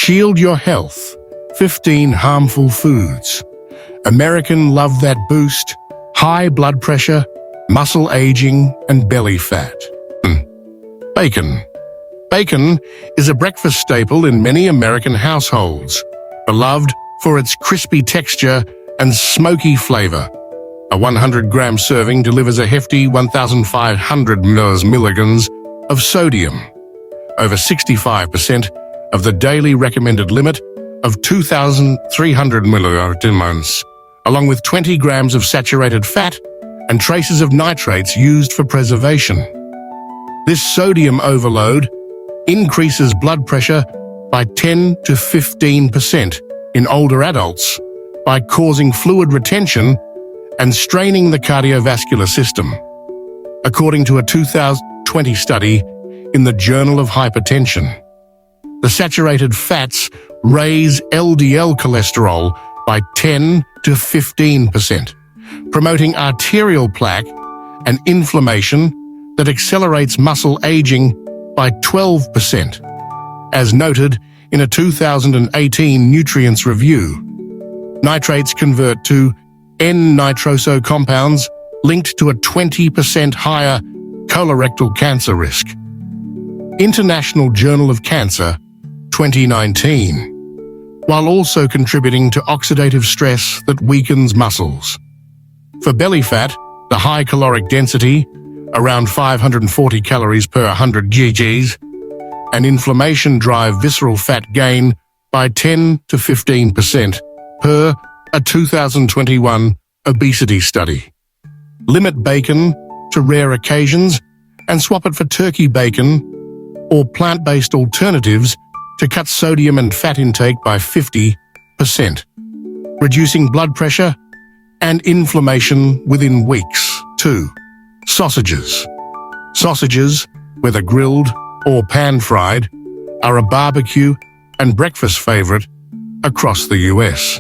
Shield your health. 15 harmful foods. American love that boost. High blood pressure, muscle aging, and belly fat. Bacon. Bacon is a breakfast staple in many American households, beloved for its crispy texture and smoky flavor. A 100-gram serving delivers a hefty 1,500 milligrams of sodium, over 65% of the daily recommended limit of 2,300 milligrams, along with 20 grams of saturated fat and traces of nitrates used for preservation. This sodium overload increases blood pressure by 10 to 15% in older adults by causing fluid retention and straining the cardiovascular system, according to a 2020 study in the Journal of Hypertension. The saturated fats raise LDL cholesterol by 10 to 15%, promoting arterial plaque and inflammation that accelerates muscle aging by 12%, as noted in a 2018 nutrients review. Nitrates convert to N-nitroso compounds linked to a 20% higher colorectal cancer risk. International Journal of Cancer, 2019, while also contributing to oxidative stress that weakens muscles. For belly fat, the high caloric density, around 540 calories per 100 gg's, and inflammation drive visceral fat gain by 10 to 15% per a 2021 obesity study. Limit bacon to rare occasions and swap it for turkey bacon or plant-based alternatives to cut sodium and fat intake by 50%, reducing blood pressure and inflammation within weeks. 2. Sausages. Sausages, whether grilled or pan-fried, are a barbecue and breakfast favorite across the US.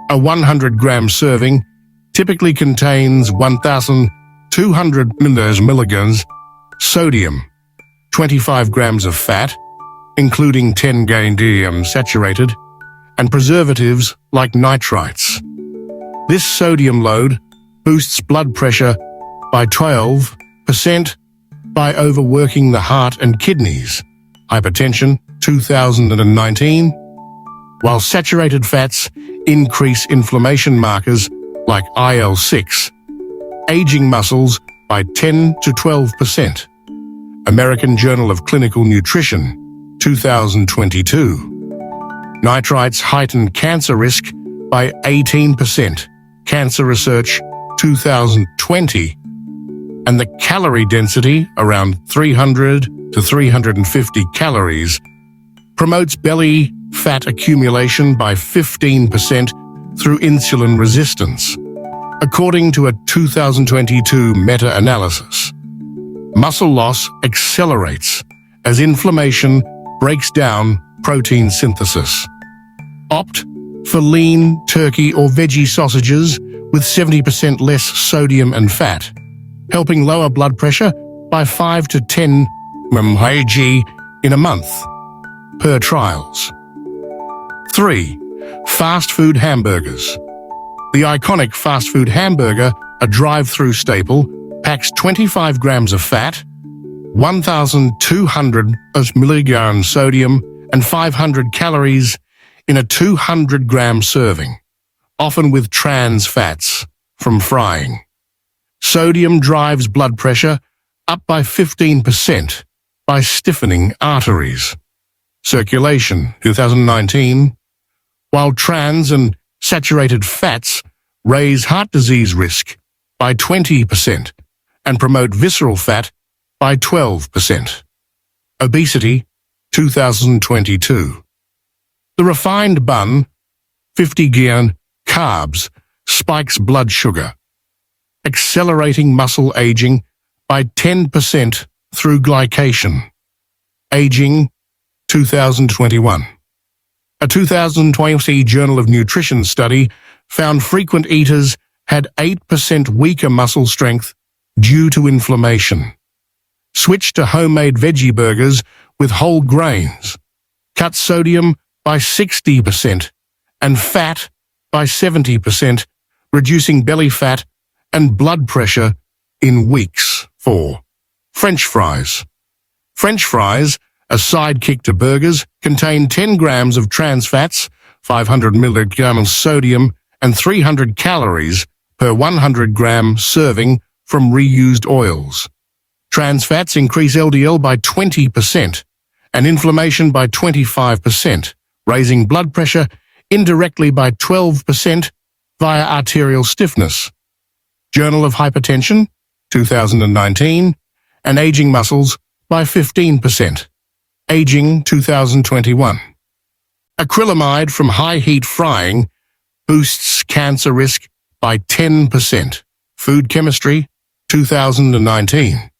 A 100-gram serving typically contains 1,200 milligrams sodium, 25 grams of fat, including 10 grams saturated, and preservatives like nitrites. This sodium load boosts blood pressure by 12% by overworking the heart and kidneys. Hypertension, 2019, while saturated fats increase inflammation markers like IL-6, aging muscles by 10 to 12%. American Journal of Clinical Nutrition, 2022. Nitrites heighten cancer risk by 18%. Cancer Research, 2020. And the calorie density, around 300 to 350 calories, promotes belly fat accumulation by 15% through insulin resistance, according to a 2022 meta-analysis. Muscle loss accelerates as inflammation breaks down protein synthesis. Opt for lean turkey or veggie sausages with 70% less sodium and fat, helping lower blood pressure by 5 to 10 mg in a month, per trials. 3. Fast food hamburgers. The iconic fast food hamburger, a drive-through staple, packs 25 grams of fat, 1,200 milligrams sodium, and 500 calories in a 200-gram serving, often with trans fats from frying. Sodium drives blood pressure up by 15% by stiffening arteries. Circulation, 2019, while trans and saturated fats raise heart disease risk by 20% and promote visceral fat by 12%. Obesity, 2022. The refined bun, 50 grams carbs, spikes blood sugar, accelerating muscle aging by 10% through glycation. Aging, 2021. A 2020 Journal of Nutrition study found frequent eaters had 8% weaker muscle strength due to inflammation. Switch to homemade veggie burgers with whole grains. Cut sodium by 60% and fat by 70%, reducing belly fat and blood pressure in weeks. 4. French fries. French fries, a sidekick to burgers, contain 10 grams of trans fats, 500 milligrams of sodium, and 300 calories per 100-gram serving from reused oils. Trans fats increase LDL by 20% and inflammation by 25%, raising blood pressure indirectly by 12% via arterial stiffness. Journal of Hypertension, 2019, and Aging Muscles by 15%. Aging, 2021. Acrylamide from high heat frying boosts cancer risk by 10%. Food Chemistry, 2019.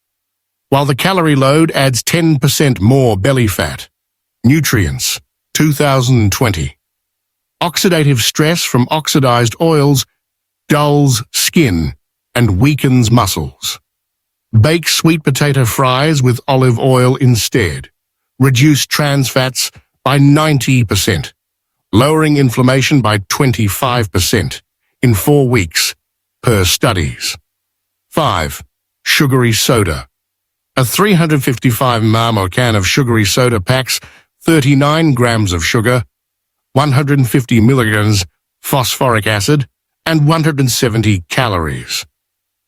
While the calorie load adds 10% more belly fat. Nutrients, 2020. Oxidative stress from oxidized oils dulls skin and weakens muscles. Bake sweet potato fries with olive oil instead. Reduce trans fats by 90%, lowering inflammation by 25% in 4 weeks, per studies. 5. Sugary soda. A 355 ml can of sugary soda packs 39 grams of sugar, 150 milligrams phosphoric acid, and 170 calories.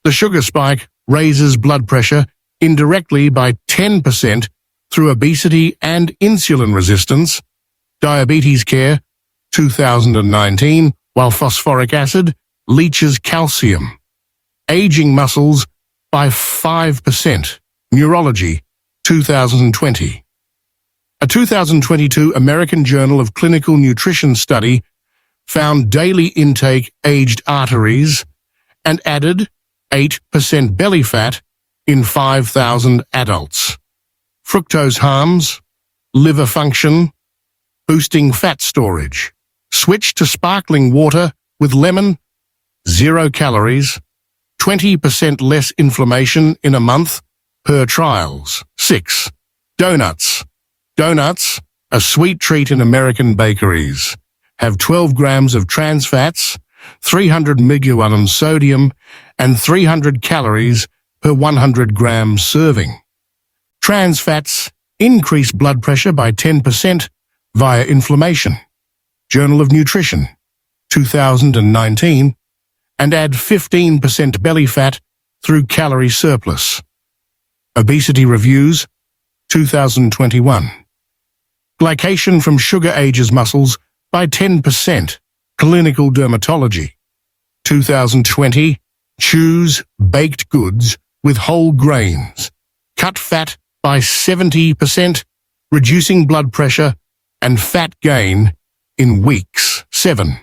The sugar spike raises blood pressure indirectly by 10% through obesity and insulin resistance. Diabetes Care, 2019, while phosphoric acid leaches calcium. Aging muscles by 5%. Neurology, 2020. A 2022 American Journal of Clinical Nutrition study found daily intake aged arteries and added 8% belly fat in 5,000 adults. Fructose harms liver function, boosting fat storage. Switch to sparkling water with lemon, 0 calories, 20% less inflammation in a month per trials. 6. Donuts. Donuts, a sweet treat in American bakeries, have 12 grams of trans fats, 300 milligrams sodium, and 300 calories per 100 grams serving. Trans fats increase blood pressure by 10% via inflammation. Journal of Nutrition, 2019, and add 15% belly fat through calorie surplus. Obesity Reviews, 2021. Glycation from sugar ages muscles by 10%. Clinical Dermatology, 2020. Choose baked goods with whole grains. Cut fat by 70%, reducing blood pressure and fat gain in weeks. 7.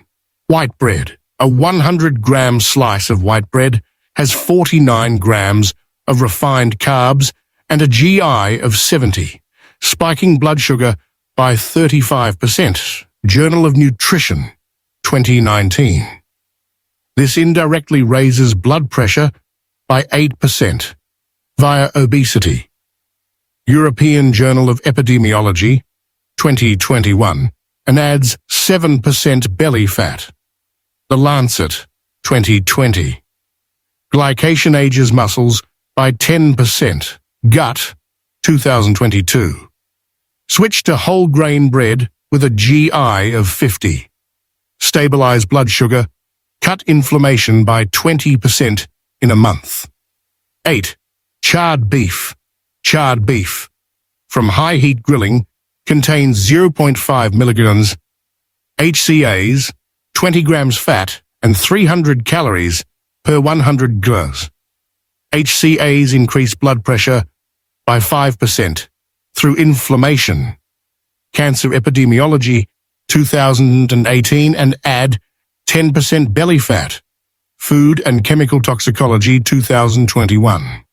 White bread. A 100-gram slice of white bread has 49 grams of refined carbs and a GI of 70, spiking blood sugar by 35%. Journal of Nutrition, 2019. This indirectly raises blood pressure by 8% via obesity. European Journal of Epidemiology, 2021, and adds 7% belly fat. The Lancet, 2020. Glycation ages muscles by 10%. Gut, 2022. Switch to whole grain bread with a GI of 50. Stabilize blood sugar. Cut inflammation by 20% in a month. 8. Charred beef. Charred beef from high heat grilling contains 0.5 milligrams HCAs, 20 grams fat, and 300 calories per 100 grams. HCAs increase blood pressure by 5% through inflammation. Cancer Epidemiology, 2018, and add 10% belly fat. Food and Chemical Toxicology, 2021.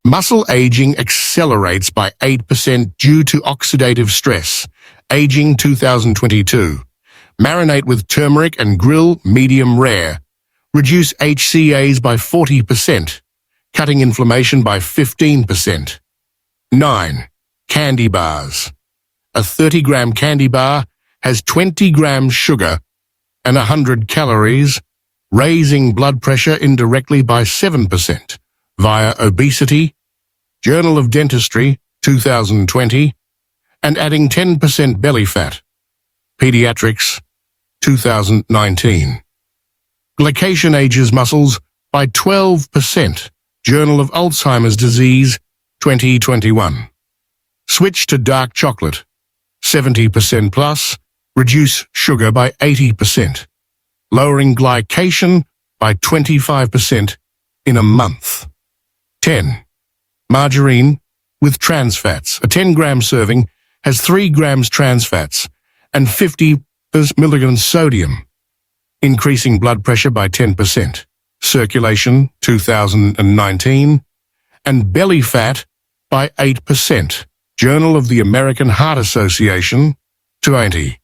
Muscle aging accelerates by 8% due to oxidative stress. Aging, 2022. Marinate with turmeric and grill medium rare. Reduce HCAs by 40%, cutting inflammation by 15%. 9. Candy bars. A 30-gram candy bar has 20 grams sugar and 100 calories, raising blood pressure indirectly by 7% via obesity, Journal of Dentistry, 2020, and adding 10% belly fat, Pediatrics, 2019. Glycation ages muscles by 12%, Journal of Alzheimer's Disease, 2021. Switch to dark chocolate, 70% plus, reduce sugar by 80%, lowering glycation by 25% in a month. 10. Margarine with trans fats. A 10-gram serving has 3 grams trans fats and 50 milligrams sodium, increasing blood pressure by 10%. Circulation, 2019, and belly fat by 8%. Journal of the American Heart Association, 20.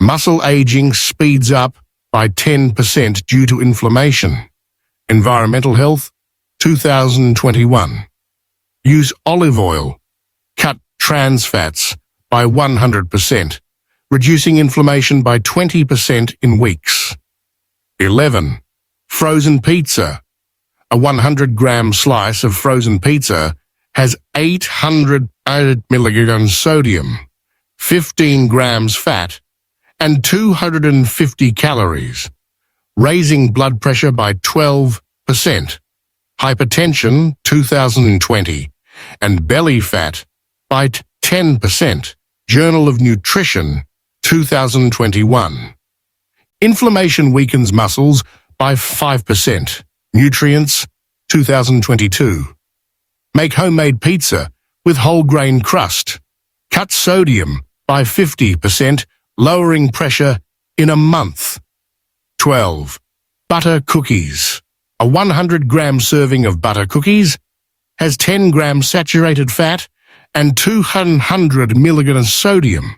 Muscle aging speeds up by 10% due to inflammation. Environmental Health, 2021. Use olive oil. Cut trans fats by 100%, reducing inflammation by 20% in weeks. 11. Frozen pizza. A 100-gram slice of frozen pizza has 800 milligrams sodium, 15 grams fat, and 250 calories, raising blood pressure by 12%. Hypertension, 2020, and belly fat by 10%. Journal of Nutrition, 2021. Inflammation weakens muscles by 5%. Nutrients, 2022. Make homemade pizza with whole grain crust. Cut sodium by 50%, lowering pressure in a month. 12. Butter cookies. A 100-gram serving of butter cookies has 10 grams saturated fat and 200 milligrams sodium,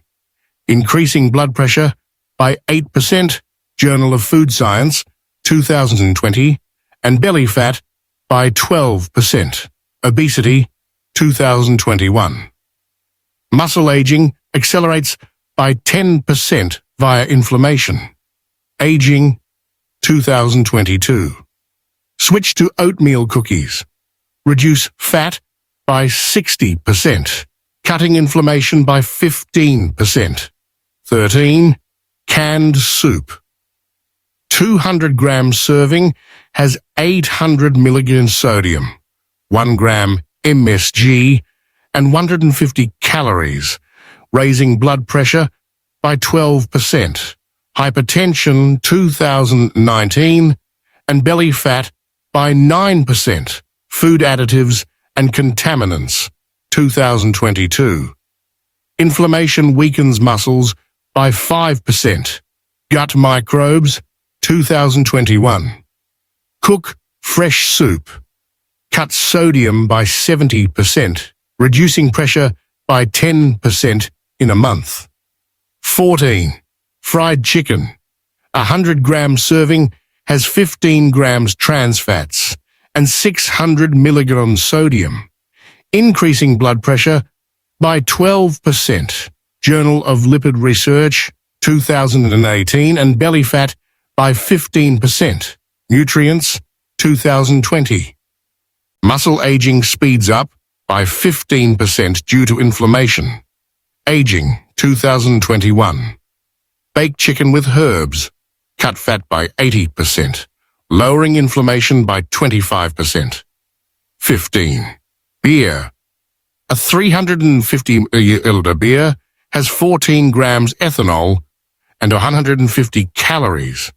increasing blood pressure by 8%, Journal of Food Science, 2020, and belly fat by 12%, obesity, 2021. Muscle aging accelerates by 10% via inflammation. Aging, 2022. Switch to oatmeal cookies. Reduce fat by 60%, cutting inflammation by 15%. 13. Canned soup. 200-gram serving has 800 milligrams sodium, 1 gram MSG, and 150 calories, raising blood pressure by 12%. Hypertension, 2019, and belly fat by 9%. Food additives and contaminants, 2022. Inflammation weakens muscles by 5%. Gut microbes, 2021. Cook fresh soup. Cut sodium by 70%, reducing pressure by 10% in a month. 14. Fried chicken. A 100-gram serving has 15 grams trans fats and 600 milligrams sodium, increasing blood pressure by 12%. Journal of Lipid Research, 2018, and belly fat by 15%. Nutrients, 2020. Muscle aging speeds up by 15% due to inflammation. Aging, 2021. Baked chicken with herbs. Cut fat by 80%, lowering inflammation by 25%. 15. Beer. A 350 ml beer has 14 grams ethanol and 150 calories,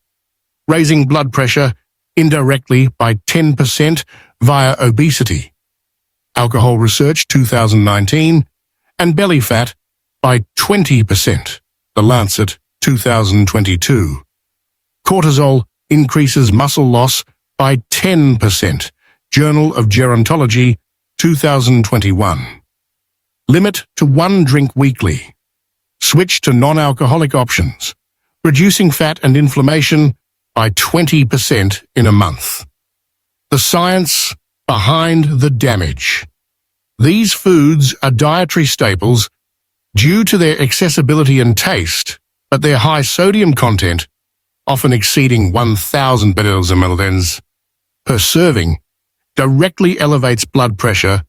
raising blood pressure indirectly by 10% via obesity. Alcohol Research, 2019, and belly fat by 20%. The Lancet, 2022. Cortisol increases muscle loss by 10%. Journal of Gerontology, 2021. Limit to 1 drink weekly. Switch to non-alcoholic options, reducing fat and inflammation by 20% in a month. The science behind the damage. These foods are dietary staples due to their accessibility and taste, but their high sodium content, often exceeding 1,000 ml per serving, directly elevates blood pressure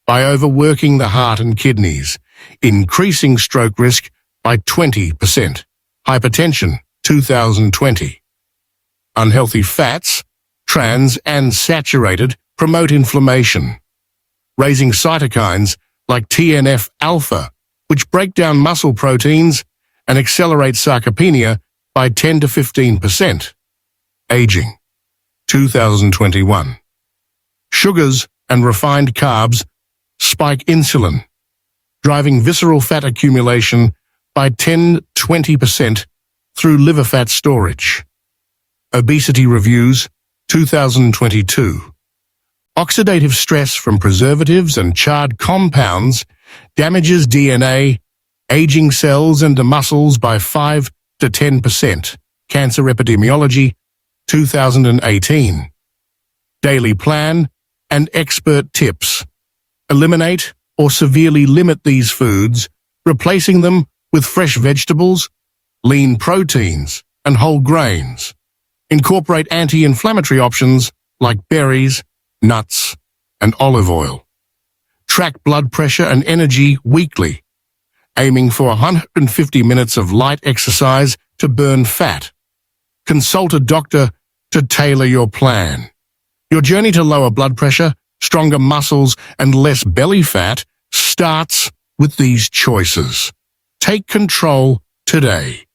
by overworking the heart and kidneys, increasing stroke risk by 20%. Hypertension, 2020. Unhealthy fats, trans and saturated, promote inflammation, raising cytokines like TNF-alpha, which break down muscle proteins and accelerate sarcopenia by 10 to 15%. Aging, 2021. Sugars and refined carbs spike insulin, driving visceral fat accumulation by 10-20% through liver fat storage. Obesity Reviews, 2022. Oxidative stress from preservatives and charred compounds damages DNA, aging cells and the muscles by 5 to 10%. Cancer Epidemiology, 2018. Daily plan and expert tips. Eliminate or severely limit these foods, replacing them with fresh vegetables, lean proteins, and whole grains. Incorporate anti-inflammatory options like berries, nuts, and olive oil. Track blood pressure and energy weekly, aiming for 150 minutes of light exercise to burn fat. Consult a doctor to tailor your plan. Your journey to lower blood pressure, stronger muscles, and less belly fat starts with these choices. Take control today.